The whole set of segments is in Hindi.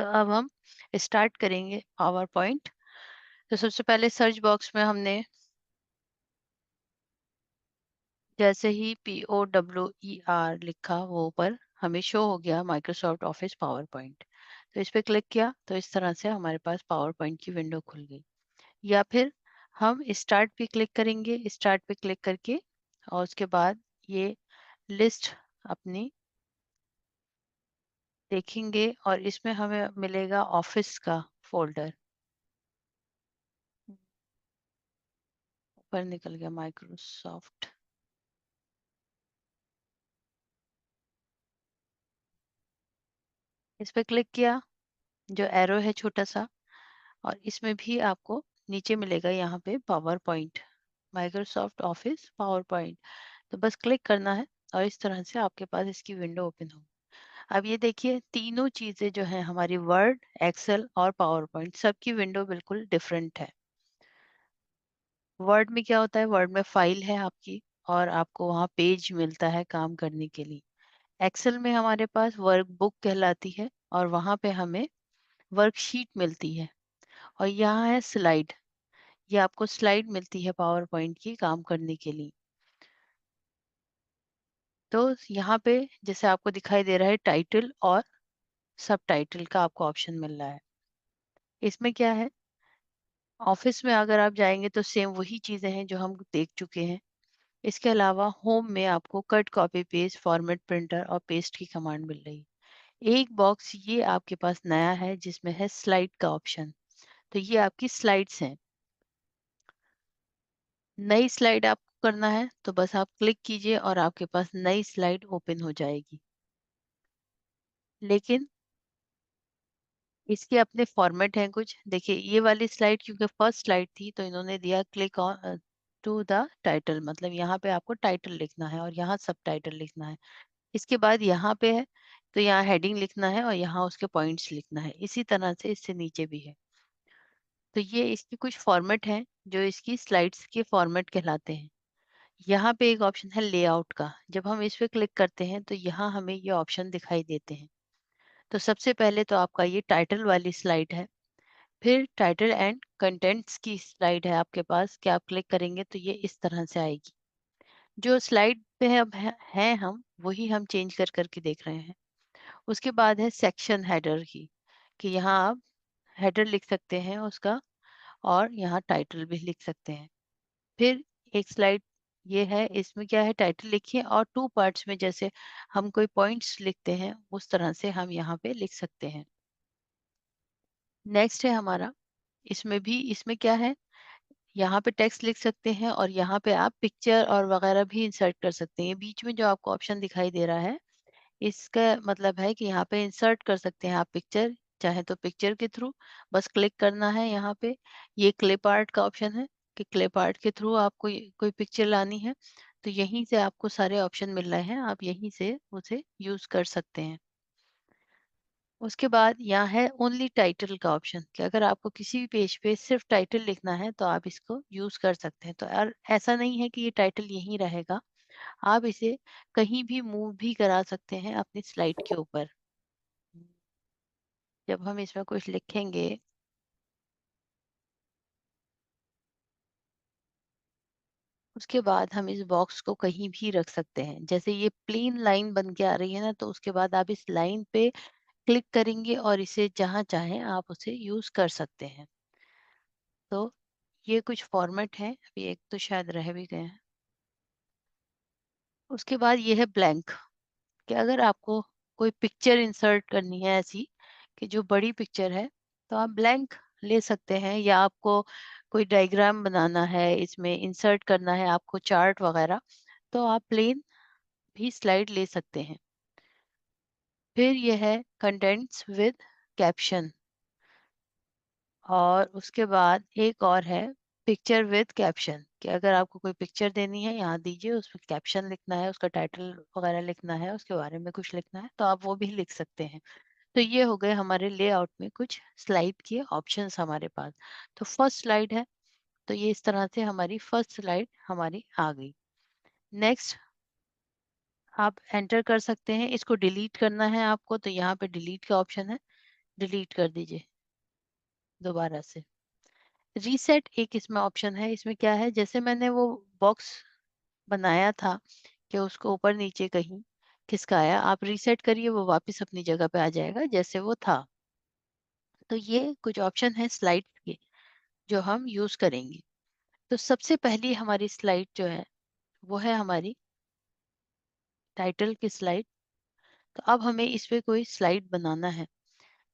तो अब हम स्टार्ट करेंगे पावर पॉइंट। तो सबसे पहले सर्च बॉक्स में हमने जैसे ही POWER लिखा वो ऊपर हमें शो हो गया माइक्रोसॉफ्ट ऑफिस पावर पॉइंट। तो इस पे क्लिक किया तो इस तरह से हमारे पास पावर पॉइंट की विंडो खुल गई। या फिर हम स्टार्ट पे क्लिक करेंगे, स्टार्ट पे क्लिक करके और उसके बाद ये लिस्ट अपनी देखेंगे और इसमें हमें मिलेगा ऑफिस का फोल्डर। ऊपर निकल गया माइक्रोसॉफ्ट। इस पे क्लिक किया, जो एरो है छोटा सा, और इसमें भी आपको नीचे मिलेगा यहाँ पे power point, Microsoft office power point. तो बस क्लिक करना है और इस तरह से आपके पास इसकी विंडो ओपन हो। अब ये देखिए तीनों चीजें जो है हमारी वर्ड, एक्सेल और पावर पॉइंट, सबकी विंडो बिल्कुल डिफरेंट है। वर्ड में क्या होता है, वर्ड में फाइल है आपकी और आपको वहाँ पेज मिलता है काम करने के लिए। एक्सेल में हमारे पास वर्क बुक कहलाती है और वहाँ पे हमें वर्कशीट मिलती है। और यहाँ है स्लाइड, ये आपको स्लाइड मिलती है पावर पॉइंट की काम करने के लिए। तो यहाँ पे जैसे आपको दिखाई दे रहा है टाइटल और सब टाइटल का आपको ऑप्शन मिल रहा है। इसमें क्या है, ऑफिस में अगर आप जाएंगे तो सेम वही चीजें हैं जो हम देख चुके हैं। इसके अलावा होम में आपको cut, copy, paste, format, printer और पेस्ट की कमांड मिल रही है। एक बॉक्स ये आपके पास नया है जिसमें है स्लाइड का ऑप्शन। तो ये आपकी स्लाइड्स हैं। नई स्लाइड आपको करना है तो बस आप क्लिक कीजिए और आपके पास नई स्लाइड ओपन हो जाएगी। लेकिन इसके अपने फॉर्मेट हैं कुछ। देखिए ये वाली स्लाइड क्योंकि फर्स्ट स्लाइड थी तो इन्होंने दिया click on to the title, मतलब यहाँ पे आपको टाइटल लिखना है और यहाँ सब टाइटल लिखना है। इसके बाद यहाँ पे है तो यहाँ हेडिंग लिखना है और यहाँ उसके पॉइंट्स लिखना है। इसी तरह से इससे नीचे भी है। तो ये इसके कुछ फॉर्मेट हैं जो इसकी स्लाइड्स के फॉर्मेट कहलाते हैं। यहाँ पे एक ऑप्शन है लेआउट का। जब हम इस पे क्लिक करते हैं तो यहाँ हमें ये ऑप्शन दिखाई देते हैं। तो सबसे पहले तो आपका ये टाइटल वाली स्लाइड है। फिर टाइटल एंड कंटेंट्स की स्लाइड है आपके पास कि आप क्लिक करेंगे तो ये इस तरह से आएगी। जो स्लाइड पे है अब हैं हम वही हम चेंज कर करके देख रहे हैं। उसके बाद है सेक्शन हेडर की, कि यहाँ आप हेडर लिख सकते हैं उसका और यहाँ टाइटल भी लिख सकते हैं। फिर एक स्लाइड ये है, इसमें क्या है, टाइटल लिखिए और टू पार्ट्स में जैसे हम कोई पॉइंट्स लिखते हैं उस तरह से हम यहाँ पे लिख सकते हैं। नेक्स्ट है हमारा, इसमें क्या है, यहाँ पे टेक्स्ट लिख सकते हैं और यहाँ पे आप पिक्चर और वगैरह भी इंसर्ट कर सकते हैं। बीच में जो आपको ऑप्शन दिखाई दे रहा है इसका मतलब है कि यहाँ पे इंसर्ट कर सकते हैं आप पिक्चर, चाहे तो पिक्चर के थ्रू बस क्लिक करना है यहाँ पे। ये क्लिप आर्ट का ऑप्शन है कि क्लिप आर्ट के थ्रू आपको कोई पिक्चर लानी है तो यहीं से आपको सारे ऑप्शन मिल रहे हैं, आप यहीं से उसे यूज कर सकते हैं। उसके बाद यहाँ है ओनली टाइटल का ऑप्शन कि अगर आपको किसी भी पेज पे सिर्फ टाइटल लिखना है तो आप इसको यूज कर सकते हैं। तो यार ऐसा नहीं है कि ये टाइटल यहीं रहेगा, आप इसे कहीं भी मूव भी करा सकते हैं अपनी स्लाइड के ऊपर। जब हम इसमें कुछ लिखेंगे उसके बाद हम इस बॉक्स को कहीं भी रख सकते हैं। जैसे ये प्लेन लाइन बन के आ रही है ना, तो उसके बाद आप इस लाइन पे क्लिक करेंगे और इसे जहां चाहें आप उसे यूज कर सकते हैं। तो ये कुछ फॉर्मेट है, अभी एक तो शायद रह भी गए हैं। उसके बाद ये है ब्लैंक, कि अगर आपको कोई पिक्चर इंसर्ट करनी है ऐसी कि जो बड़ी पिक्चर है तो आप ब्लैंक ले सकते हैं। या आपको कोई डायग्राम बनाना है, इसमें इंसर्ट करना है आपको चार्ट वगैरह, तो आप प्लेन भी स्लाइड ले सकते हैं। फिर यह है कंटेंट्स विद कैप्शन, और उसके बाद एक और है पिक्चर विद कैप्शन, कि अगर आपको कोई पिक्चर देनी है यहाँ दीजिए, उसमें कैप्शन लिखना है, उसका टाइटल वगैरह लिखना है, उसके बारे में कुछ लिखना है तो आप वो भी लिख सकते हैं। तो ये हो गए हमारे लेआउट में कुछ स्लाइड के ऑप्शंस हमारे पास। तो फर्स्ट स्लाइड है तो ये इस तरह से हमारी फर्स्ट स्लाइड हमारी आ गई। नेक्स्ट आप एंटर कर सकते हैं, इसको डिलीट करना है आपको तो यहाँ पे डिलीट का ऑप्शन है। डिलीट कर दीजिए दोबारा से। रीसेट एक इसमें ऑप्शन है, इसमें क्या है, जैसे मैंने वो बॉक्स बनाया था कि उसको ऊपर नीचे कहीं खिसकाया, आप रीसेट करिए वो वापस अपनी जगह पे आ जाएगा जैसे वो था। तो ये कुछ ऑप्शन है स्लाइड के जो हम यूज करेंगे। तो सबसे पहली हमारी स्लाइड जो है वो है हमारी टाइटल की स्लाइड। तो अब हमें इस पे कोई स्लाइड बनाना है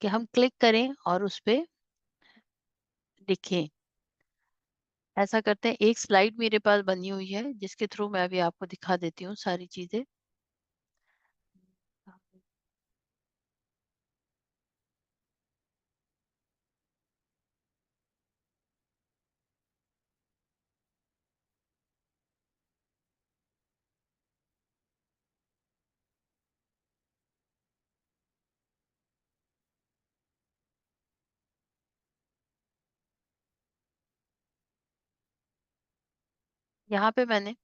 कि हम क्लिक करें और उस पे लिखें। ऐसा करते हैं, एक स्लाइड मेरे पास बनी हुई है जिसके थ्रू मैं अभी आपको दिखा देती हूँ सारी चीजें। यहाँ पे मैंने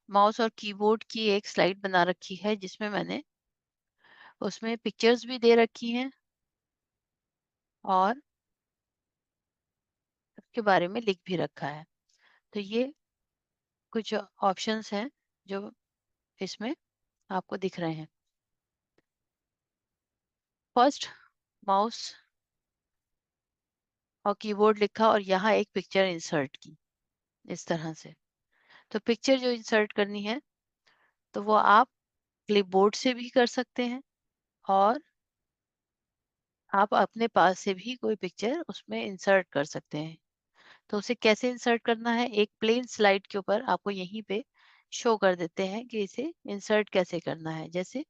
माउस और कीबोर्ड की एक स्लाइड बना रखी है जिसमें मैंने उसमें पिक्चर्स भी दे रखी हैं और उसके बारे में लिख भी रखा है। तो ये कुछ ऑप्शंस हैं जो इसमें आपको दिख रहे हैं। फर्स्ट, माउस और कीबोर्ड लिखा और यहाँ एक पिक्चर इंसर्ट की इस तरह से। तो पिक्चर जो इंसर्ट करनी है तो वो आप क्लिपबोर्ड से भी कर सकते हैं और आप अपने पास से भी कोई पिक्चर उसमें इंसर्ट कर सकते हैं। तो उसे कैसे इंसर्ट करना है, एक प्लेन स्लाइड के ऊपर आपको यहीं पे शो कर देते हैं कि इसे इंसर्ट कैसे करना है। जैसे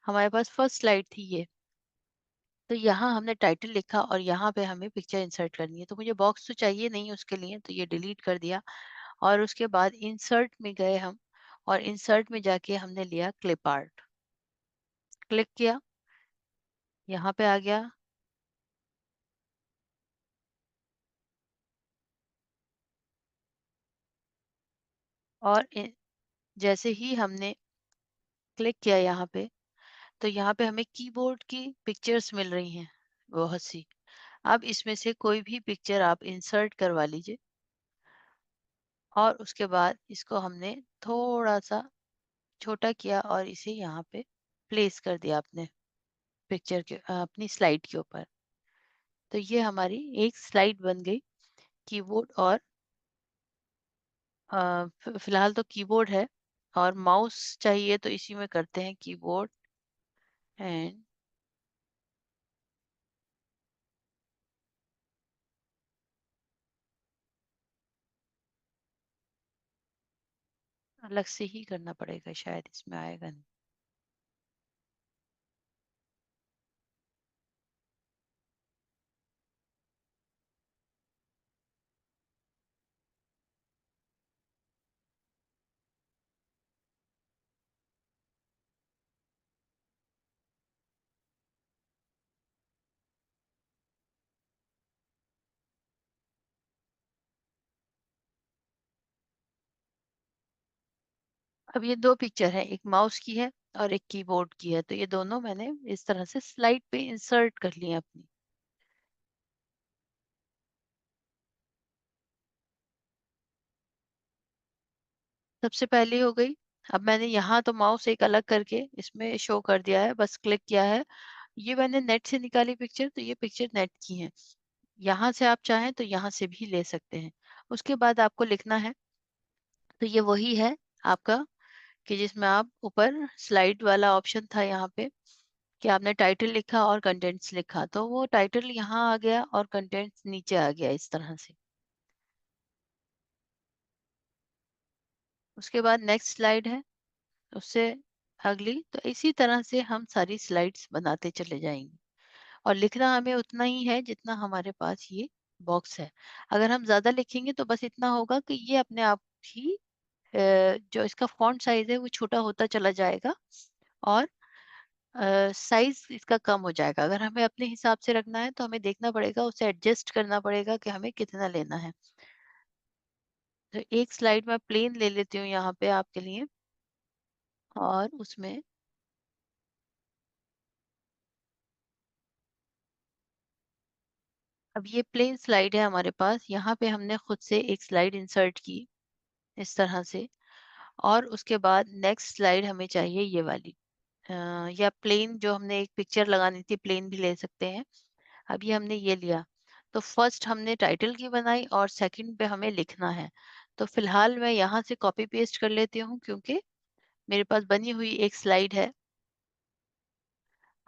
हमारे पास फर्स्ट स्लाइड थी ये, तो यहाँ हमने टाइटल लिखा और यहाँ पे हमें पिक्चर इंसर्ट करनी है। तो मुझे बॉक्स तो चाहिए नहीं उसके लिए, तो ये डिलीट कर दिया और उसके बाद इंसर्ट में गए हम और इंसर्ट में जाके हमने लिया क्लिप आर्ट, क्लिक किया, यहाँ पे आ गया और जैसे ही हमने क्लिक किया यहाँ पे, तो यहाँ पे हमें कीबोर्ड की पिक्चर्स मिल रही हैं बहुत सी। अब इसमें से कोई भी पिक्चर आप इंसर्ट करवा लीजिए और उसके बाद इसको हमने थोड़ा सा छोटा किया और इसे यहाँ पे प्लेस कर दिया अपने पिक्चर के अपनी स्लाइड के ऊपर। तो ये हमारी एक स्लाइड बन गई कीबोर्ड और फिलहाल तो कीबोर्ड है और माउस चाहिए तो इसी में करते हैं कीबोर्ड एंड अलग से ही करना पड़ेगा, शायद इसमें आएगा नहीं। अब ये दो पिक्चर है, एक माउस की है और एक कीबोर्ड की है, तो ये दोनों मैंने इस तरह से स्लाइड पे इंसर्ट कर लिए अपनी। सबसे पहले हो गई। अब मैंने यहाँ तो माउस एक अलग करके इसमें शो कर दिया है, बस क्लिक किया है। ये मैंने नेट से निकाली पिक्चर, तो ये पिक्चर नेट की है। यहाँ से आप चाहें तो यहाँ से भी ले सकते हैं। उसके बाद आपको लिखना है, तो ये वही है आपका कि जिसमें आप ऊपर स्लाइड वाला ऑप्शन था यहाँ पे कि आपने टाइटल लिखा और कंटेंट्स लिखा, तो वो टाइटल यहाँ आ गया और कंटेंट्स नीचे आ गया इस तरह से। उसके बाद नेक्स्ट स्लाइड है, उससे अगली, तो इसी तरह से हम सारी स्लाइड्स बनाते चले जाएंगे और लिखना हमें उतना ही है जितना हमारे पास ये बॉक्स है। अगर हम ज्यादा लिखेंगे तो बस इतना होगा कि ये अपने आप ही जो इसका फॉन्ट साइज है वो छोटा होता चला जाएगा और साइज इसका कम हो जाएगा। अगर हमें अपने हिसाब से रखना है तो हमें देखना पड़ेगा, उसे एडजस्ट करना पड़ेगा कि हमें कितना लेना है। तो एक स्लाइड मैं प्लेन ले लेती हूँ यहाँ पे आपके लिए और उसमें अब ये प्लेन स्लाइड है हमारे पास, यहाँ पे हमने खुद से एक स्लाइड इंसर्ट की इस तरह से, और उसके बाद नेक्स्ट स्लाइड हमें चाहिए ये वाली, अ, या प्लेन जो हमने एक पिक्चर लगानी थी, प्लेन भी ले सकते हैं। अब ये हमने ये लिया, तो फर्स्ट हमने टाइटल की बनाई और सेकंड पे हमें लिखना है। तो फिलहाल मैं यहाँ से कॉपी पेस्ट कर लेती हूँ, क्योंकि मेरे पास बनी हुई एक स्लाइड है।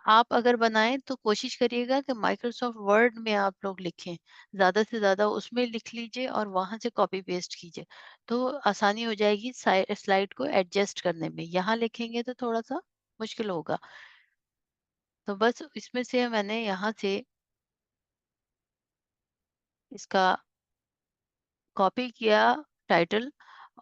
आप अगर बनाएं तो कोशिश करिएगा कि माइक्रोसॉफ्ट वर्ड में आप लोग लिखें, ज़्यादा से ज़्यादा उसमें लिख लीजिए और वहां से कॉपी पेस्ट कीजिए, तो आसानी हो जाएगी स्लाइड को एडजस्ट करने में। यहाँ लिखेंगे तो थोड़ा सा मुश्किल होगा। तो बस इसमें से मैंने यहाँ से इसका कॉपी किया टाइटल,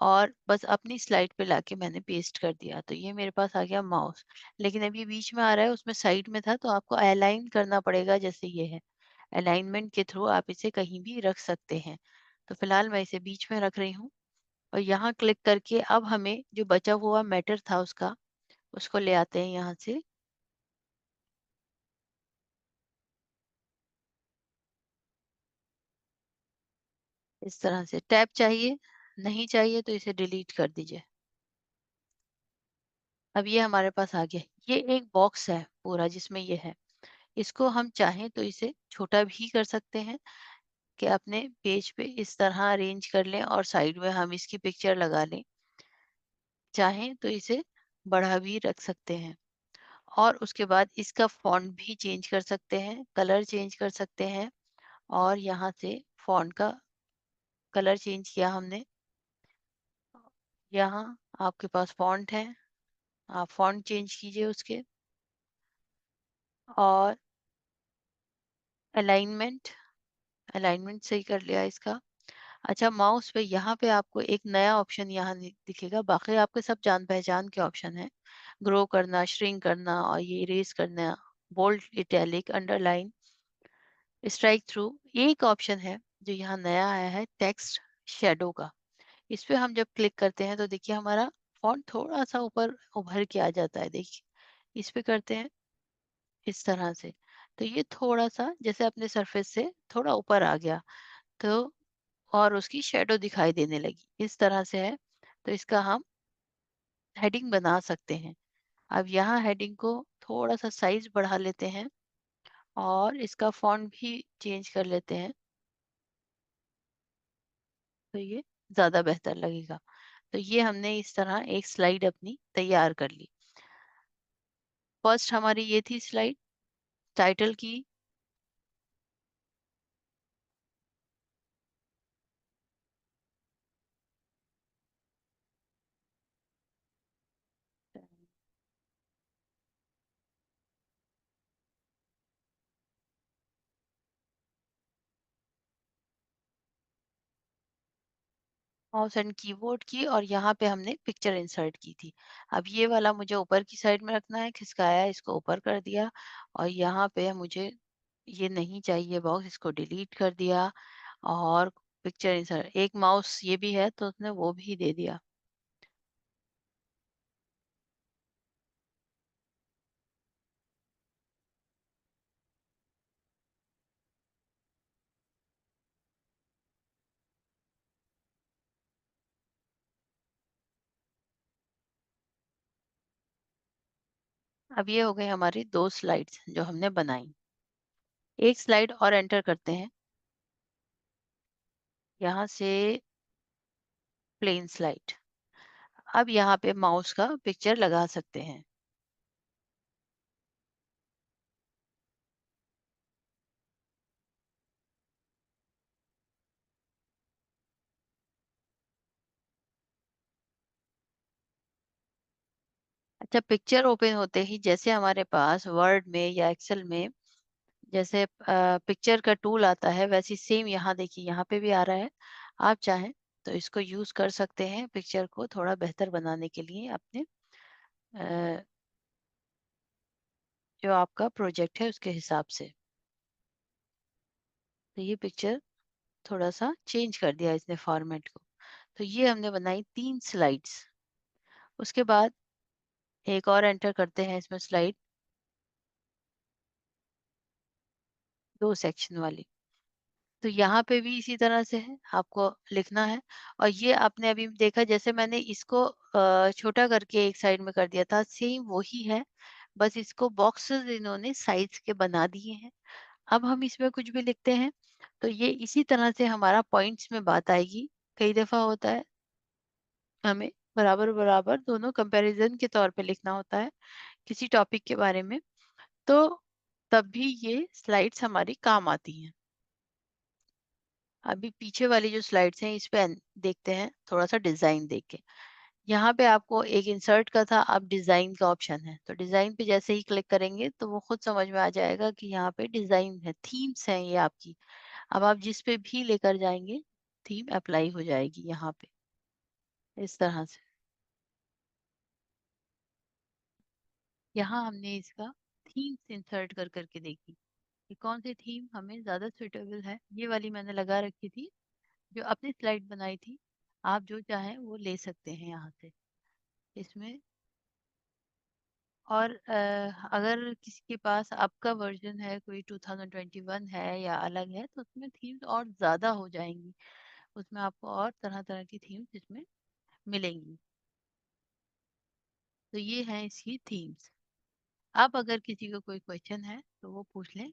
और बस अपनी स्लाइड पे लाके मैंने पेस्ट कर दिया, तो ये मेरे पास आ गया माउस। लेकिन अब ये बीच में आ रहा है, उसमें साइड में था, तो आपको अलाइन करना पड़ेगा जैसे ये है। अलाइनमेंट के थ्रू आप इसे कहीं भी रख सकते हैं। तो फिलहाल मैं इसे बीच में रख रही हूँ, और यहाँ क्लिक करके अब हमें जो बचा हुआ मैटर था उसका, उसको ले आते हैं यहाँ से। इस तरह से टैब चाहिए, नहीं चाहिए तो इसे डिलीट कर दीजिए। अब ये हमारे पास आ गया। ये एक बॉक्स है पूरा जिसमें ये है। इसको हम चाहें तो इसे छोटा भी कर सकते हैं, कि अपने पेज पे इस तरह अरेंज कर लें और साइड में हम इसकी पिक्चर लगा लें। चाहें तो इसे बढ़ा भी रख सकते हैं, और उसके बाद इसका फॉन्ट भी चेंज कर सकते हैं, कलर चेंज कर सकते हैं। और यहाँ से फॉन्ट का कलर चेंज किया हमने। यहाँ आपके पास फॉन्ट है, आप फॉन्ट चेंज कीजिए उसके। और अलाइनमेंट, अलाइनमेंट सही कर लिया इसका। अच्छा, माउस पे यहाँ पे आपको एक नया ऑप्शन यहाँ दिखेगा, बाकी आपके सब जान पहचान के ऑप्शन है। ग्रो करना, श्रिंक करना, और ये इरेज करना, bold, italic, underline, strikethrough. एक ऑप्शन है जो यहाँ नया आया है, टेक्स्ट शेडो का। इस पे हम जब क्लिक करते हैं तो देखिए हमारा फॉन्ट थोड़ा सा ऊपर उभर के आ जाता है, देखिए। इस पे करते हैं इस तरह से, तो ये थोड़ा सा जैसे अपने सरफेस से थोड़ा ऊपर आ गया, तो और उसकी शेडो दिखाई देने लगी, इस तरह से है। तो इसका हम हेडिंग बना सकते हैं। अब यहाँ हेडिंग को थोड़ा सा साइज बढ़ा लेते हैं, और इसका फॉन्ट भी चेंज कर लेते हैं, तो ये ज्यादा बेहतर लगेगा। तो ये हमने इस तरह एक स्लाइड अपनी तैयार कर ली। फर्स्ट हमारी ये थी स्लाइड टाइटल की। माउस एंड कीबोर्ड की, और यहाँ पे हमने पिक्चर इंसर्ट की थी। अब ये वाला मुझे ऊपर की साइड में रखना है, खिसकाया इसको ऊपर कर दिया, और यहाँ पे मुझे ये नहीं चाहिए बॉक्स, इसको डिलीट कर दिया। और पिक्चर इंसर्ट, एक माउस ये भी है तो उसने वो भी दे दिया। अब ये हो गई हमारी दो स्लाइड्स जो हमने बनाई। एक स्लाइड और एंटर करते हैं यहाँ से, प्लेन स्लाइड। अब यहाँ पे माउस का पिक्चर लगा सकते हैं। अच्छा, पिक्चर ओपन होते ही जैसे हमारे पास वर्ड में या एक्सेल में जैसे पिक्चर का टूल आता है, वैसे सेम यहाँ देखिए, यहाँ पे भी आ रहा है। आप चाहें तो इसको यूज कर सकते हैं पिक्चर को थोड़ा बेहतर बनाने के लिए अपने, अ, जो आपका प्रोजेक्ट है उसके हिसाब से। तो ये पिक्चर थोड़ा सा चेंज कर दिया इसने फॉर्मेट को। तो ये हमने बनाई 3 स्लाइड्स। उसके बाद एक और एंटर करते हैं इसमें स्लाइड, 2 सेक्शन वाली। तो यहाँ पे भी इसी तरह से है, आपको लिखना है। और ये आपने अभी देखा, जैसे मैंने इसको छोटा करके एक साइड में कर दिया था, सेम वही है, बस इसको बॉक्सेस इन्होंने साइज के बना दिए हैं। अब हम इसमें कुछ भी लिखते हैं तो ये इसी तरह से हमारा पॉइंट्स में बात आएगी। कई दफा होता है हमें बराबर बराबर दोनों कंपैरिजन के तौर पे लिखना होता है किसी टॉपिक के बारे में, तो तब भी ये स्लाइड्स हमारी काम आती हैं। अभी पीछे वाली जो स्लाइड्स हैं इस पे देखते हैं थोड़ा सा डिजाइन देख के। यहाँ पे आपको एक इंसर्ट का था, अब डिजाइन का ऑप्शन है, तो डिजाइन पे जैसे ही क्लिक करेंगे तो वो खुद समझ में आ जाएगा कि यहाँ पे डिजाइन है, थीम्स है ये आपकी। अब आप जिस पे भी लेकर जाएंगे थीम अप्लाई हो जाएगी यहाँ पे, इस तरह से। यहाँ हमने इसका थीम्स इंसर्ट कर करके देखी कि कौन सी थीम हमें ज्यादा सुटेबल है। ये वाली मैंने लगा रखी थी, जो अपनी स्लाइड बनाई थी। आप जो चाहें वो ले सकते हैं यहाँ से इसमें। और अगर किसी के पास आपका वर्जन है, कोई 2021 है या अलग है, तो उसमें थीम्स और ज़्यादा हो जाएंगी। उसमें आपको और तरह तरह की थीम्स इसमें मिलेंगी। तो ये है इसकी थीम्स। अब अगर किसी को कोई क्वेश्चन है तो वो पूछ लें।